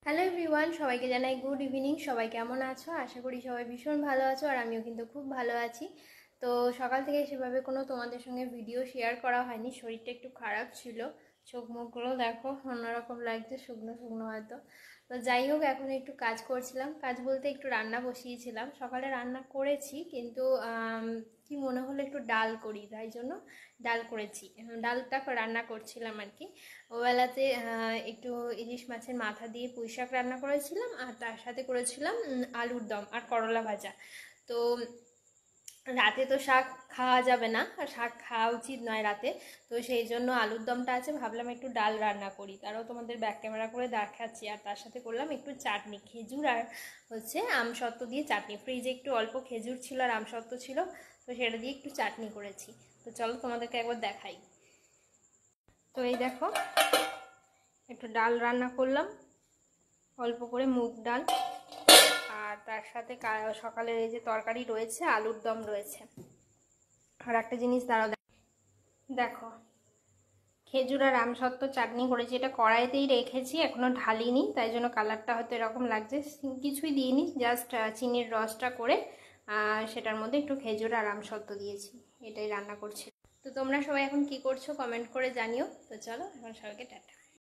Hello everyone, সবাইকে জানাই good evening. সবাই কেমন আছো? আশা করি সবাই ভীষণ ভালো আছো, আর আমিও কিন্তু খুব ভালো আছি। তো সকাল থেকে সেভাবে কোনো তোমাদের সঙ্গে ভিডিও শেয়ার করা হয়নি, শরীরটা একটু খারাপ ছিল। চোখ মুখগুলো দেখো অন্যরকম লাগছে, শুকনো শুকনো হয়তো। তো যাই হোক, এখন একটু কাজ করছিলাম, কাজ বলতে একটু রান্না বসিয়েছিলাম। সকালে রান্না করেছি, কিন্তু কি মনে হলো একটু ডাল করি, তাই জন্য ডাল করেছি। ডালটা রান্না করছিলাম আর কি। ওবেলাতে একটু ইলিশ মাছের মাথা দিয়ে পুঁই শাক রান্না করেছিলাম, আর তার সাথে করেছিলাম আলুর দম আর করলা ভাজা। তো রাতে তো শাক খাওয়া যাবে না, আর শাক খাওয়া উচিত নয় রাতে। তো সেই জন্য আলুর দমটা আছে, ভাবলাম একটু ডাল রান্না করি, তারাও তোমাদের ব্যাক ক্যামেরা করে দেখাচ্ছি। আর তার সাথে করলাম একটু চাটনি, খেজুর আর আমসত্ত্ব দিয়ে চাটনি। ফ্রিজে একটু অল্প খেজুর ছিল আর আমসত্ত্ব ছিল, তো সেটা দিয়ে একটু চাটনি করেছি। তো চলো তোমাদেরকে একবার দেখাই। তো এই দেখো, একটু ডাল রান্না করলাম, অল্প করে মুগ ডাল, আর তার সাথে সকালের এই যে তরকারি রয়েছে, আলুর দম রয়েছে। আর একটা জিনিস দাঁড়াও, দেখো খেজুর আর আমসত্ত্ব চাটনি করেছি, এটা কড়াইতেই রেখেছি, এখনো ঢালিনি, তাই জন্য কালারটা হয়তো এরকম লাগছে। কিছুই দিইনি, জাস্ট চিনির রসটা করে সেটার মধ্যে একটু খেজুর আর আমসত্ত্ব দিয়েছি, এটাই রান্না করছি। তো তোমরা সবাই এখন কি করছো কমেন্ট করে জানিও। তো চলো এখন সবাইকে টাটা।